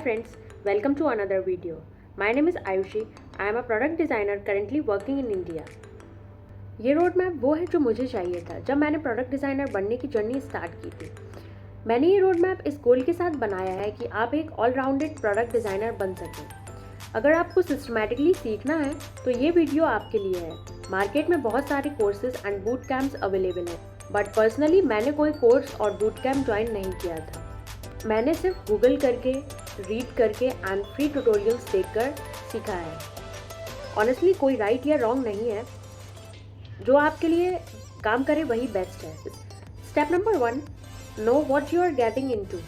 friends, welcome to another video. My name is Ayushi. I am a product designer currently working in India. ये road map वो है जो मुझे चाहिए था जब मैंने प्रोडक्ट डिज़ाइनर बनने की जर्नी स्टार्ट की थी। मैंने ये रोड मैप इस गोल के साथ बनाया है कि आप एक ऑलराउंडेड प्रोडक्ट डिज़ाइनर बन सकें। अगर आपको सिस्टमैटिकली सीखना है तो ये वीडियो आपके लिए है। मार्केट में बहुत सारे courses and boot camps available हैं, बट पर्सनली मैंने कोई कोर्स और बूट कैंप ज्वाइन नहीं किया था। मैंने सिर्फ गूगल करके, रीड करके एंड फ्री ट्यूटोरियल्स देखकर सीखा है। ऑनेस्टली कोई राइट या रॉन्ग नहीं है, जो आपके लिए काम करे वही बेस्ट है। Step number 1, know what you are getting into.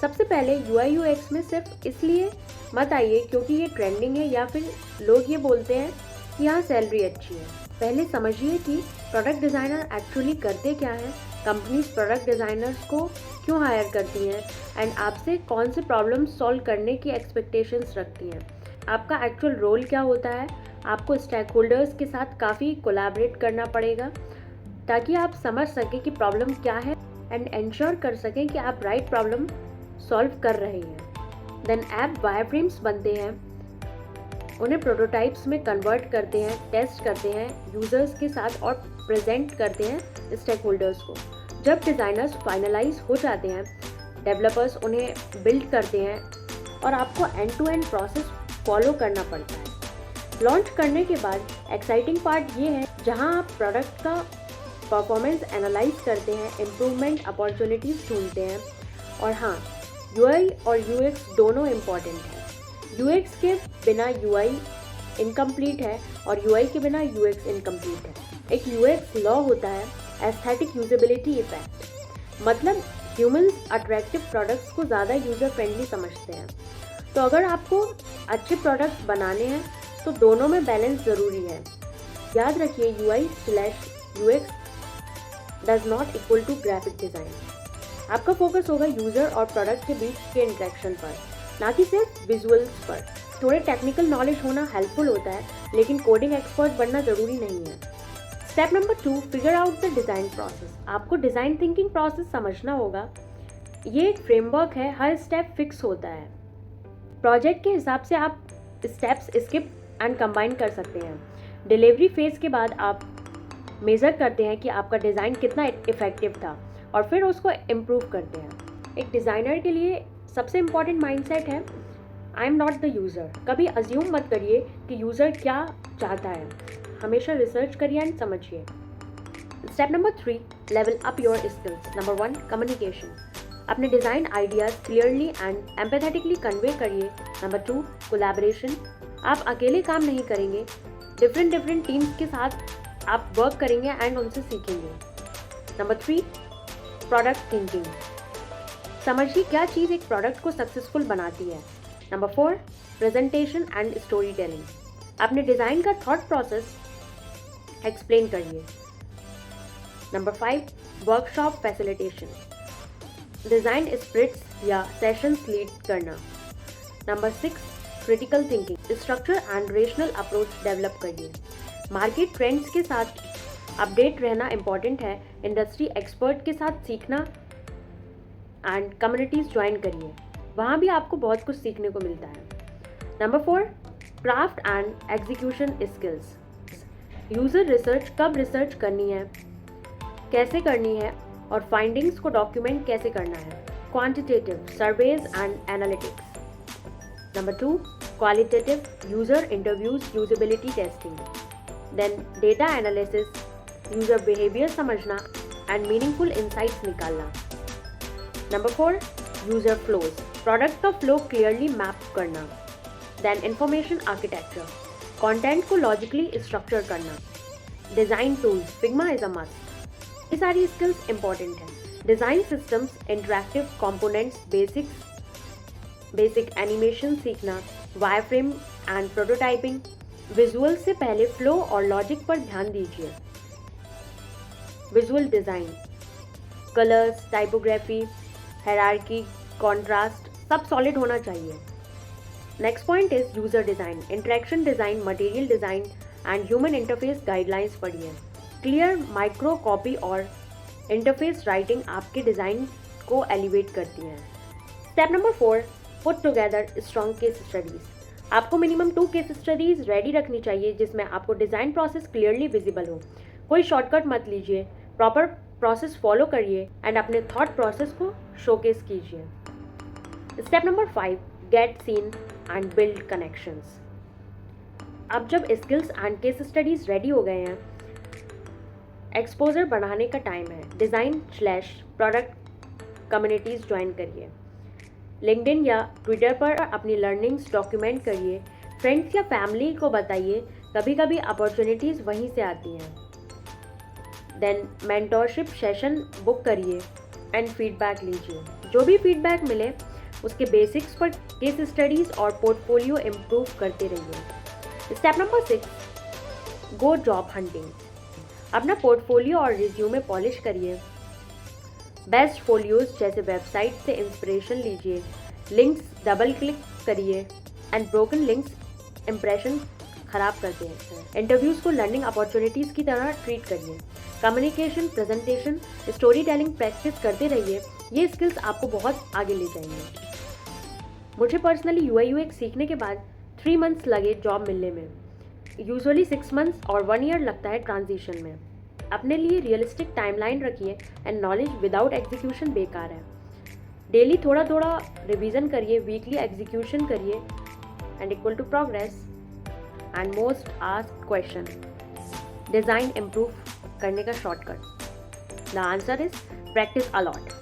सबसे पहले UI UX में सिर्फ इसलिए मत आइए क्योंकि ये ट्रेंडिंग है या फिर लोग ये बोलते हैं कि यहाँ सैलरी अच्छी है। पहले समझिए कि प्रोडक्ट डिज़ाइनर एक्चुअली करते क्या है, कंपनीज प्रोडक्ट डिज़ाइनर्स को क्यों हायर करती हैं एंड आपसे कौन से प्रॉब्लम सॉल्व करने की एक्सपेक्टेशंस रखती हैं। आपका एक्चुअल रोल क्या होता है। आपको स्टेक होल्डर्स के साथ काफ़ी कोलैबोरेट करना पड़ेगा ताकि आप समझ सकें कि प्रॉब्लम क्या है एंड इंश्योर कर सकें कि आप राइट प्रॉब्लम सॉल्व कर रहे हैं। देन ऐप वायरफ्रेम्स बनते हैं, उन्हें प्रोटोटाइप्स में कन्वर्ट करते हैं, टेस्ट करते हैं यूज़र्स के साथ और प्रेजेंट करते हैं स्टेक होल्डर्स को। जब डिज़ाइनर्स फाइनलाइज हो जाते हैं, डेवलपर्स उन्हें बिल्ड करते हैं और आपको end to end process follow करना पड़ता है। लॉन्च करने के बाद एक्साइटिंग पार्ट ये है जहां आप प्रोडक्ट का परफॉर्मेंस एनालाइज करते हैं, इम्प्रूवमेंट अपॉर्चुनिटीज़ ढूंढते हैं। और हाँ, UI और UX दोनों इम्पॉर्टेंट है। UX के बिना UI इनकम्प्लीट है और UI के बिना UX इनकम्प्लीट है। एक UX लॉ होता है, एस्थेटिक यूजेबिलिटी इफेक्ट। मतलब ह्यूमंस अट्रैक्टिव प्रोडक्ट्स को ज़्यादा यूज़र फ्रेंडली समझते हैं। तो अगर आपको अच्छे प्रोडक्ट्स बनाने हैं तो दोनों में बैलेंस ज़रूरी है। याद रखिए, UI/UX does not equal to graphic design. आपका फोकस होगा यूज़र और प्रोडक्ट के बीच के इंटरेक्शन पर, ना कि सिर्फ विजुअल्स पर। थोड़े टेक्निकल नॉलेज होना हेल्पफुल होता है, लेकिन कोडिंग एक्सपर्ट बनना ज़रूरी नहीं है। Step number 2, figure out the design process. आपको डिज़ाइन थिंकिंग प्रोसेस समझना होगा। ये एक फ्रेमवर्क है, हर स्टेप फिक्स होता है। प्रोजेक्ट के हिसाब से आप स्टेप्स स्किप एंड कंबाइन कर सकते हैं। डिलीवरी फेज़ के बाद आप मेज़र करते हैं कि आपका डिज़ाइन कितना इफ़ेक्टिव था और फिर उसको इम्प्रूव करते हैं। एक डिज़ाइनर के लिए सबसे इम्पॉर्टेंट माइंडसेट है, I am not the user. कभी अज्यूम मत करिए कि यूज़र क्या चाहता है, हमेशा रिसर्च करिए एंड समझिए। Step number 3, level up your skills. Number 1, communication. अपने design ideas clearly and empathetically convey करिए। Number 2, collaboration. आप अकेले काम नहीं करेंगे, डिफरेंट टीम्स के साथ आप वर्क करेंगे एंड उनसे सीखेंगे। Number 3, product thinking. समझिए क्या चीज़ एक प्रोडक्ट को सक्सेसफुल बनाती है। Number 4, presentation and story telling. अपने डिज़ाइन का थॉट प्रोसेस एक्सप्लेन करिए। Number 5, workshop facilitation. डिज़ाइन स्प्रिट्स या सेशंस लीड करना। Number 6, critical thinking. Structure and rational approach develop करिए। मार्केट ट्रेंड्स के साथ अपडेट रहना इम्पॉर्टेंट है। इंडस्ट्री एक्सपर्ट के साथ सीखना एंड कम्युनिटीज़ ज्वाइन करिए, वहाँ भी आपको बहुत कुछ सीखने को मिलता है। Number 4, craft and execution skills. User research, कब रिसर्च करनी है, कैसे करनी है और फाइंडिंग्स को डॉक्यूमेंट कैसे करना है। Quantitative, surveys and analytics. Number 2, qualitative, user interviews, usability testing. Then data analysis, user behaviour समझना एंड मीनिंगफुल इंसाइट्स निकालना। नंबर 4, यूज़र फ्लोज, प्रोडक्ट का फ्लो क्लियरली मैप करना। देन इंफॉर्मेशन आर्किटेक्चर, कंटेंट को logically structure करना। Design tools, Figma is a must. ये सारी skills important हैं। Design systems, interactive components, basic animation सीखना, वायरफ्रेम एंड प्रोटोटाइपिंग। विजुअल से पहले फ्लो और लॉजिक पर ध्यान दीजिए। Visual design, colours, typography, hierarchy, contrast सब सॉलिड होना चाहिए। Next point is user design, interaction design, material design and human interface guidelines पढ़िए। क्लियर माइक्रो कॉपी और इंटरफेस राइटिंग आपके डिज़ाइन को एलिवेट करती हैं। Step number 4, put together strong case studies. आपको मिनिमम 2 केस स्टडीज़ रेडी रखनी चाहिए जिसमें आपको डिज़ाइन प्रोसेस क्लियरली विजिबल हो। कोई शॉर्टकट मत लीजिए, प्रॉपर प्रोसेस फॉलो करिए एंड अपने थॉट प्रोसेस को शोकेस कीजिए। Step number 5, get seen and build connections. अब जब skills and case studies ready हो गए हैं, एक्सपोजर बढ़ाने का टाइम है। डिज़ाइन/प्रोडक्ट कम्युनिटीज़ ज्वाइन करिए। लिंक्डइन या ट्विटर पर अपनी लर्निंग्स डॉक्यूमेंट करिए। फ्रेंड्स या फैमिली को बताइए, कभी कभी अपॉर्चुनिटीज़ वहीं से आती हैं। देन मेंटोरशिप सेशन बुक करिए एंड फीडबैक लीजिए। जो भी फीडबैक मिले उसके बेसिक्स पर केस स्टडीज़ और पोर्टफोलियो इम्प्रूव करते रहिए। स्टेप नंबर 6, गो जॉब हंटिंग। अपना पोर्टफोलियो और रिज्यूमे पॉलिश करिए। बेस्ट फोलियोज जैसे वेबसाइट से इंस्पिरेशन लीजिए। लिंक्स डबल क्लिक करिए एंड ब्रोकन लिंक्स इंप्रेशन खराब करते हैं। इंटरव्यूज़ को लर्निंग अपॉर्चुनिटीज़ की तरह ट्रीट करिए। Communication, presentation, story telling practice करते रहिए। ये स्किल्स आपको बहुत आगे ले जाएंगे। मुझे पर्सनली UI UX सीखने के बाद 3 मंथ्स लगे जॉब मिलने में। यूजुअली 6 मंथ्स और 1 ईयर लगता है ट्रांजिशन में। अपने लिए रियलिस्टिक टाइमलाइन रखिए एंड नॉलेज विदाउट एग्जीक्यूशन बेकार है। डेली थोड़ा थोड़ा रिवीजन करिए, वीकली एग्जीक्यूशन करिए and equal to progress. And most asked question, design improve करने का shortcut. The answer is practice allot.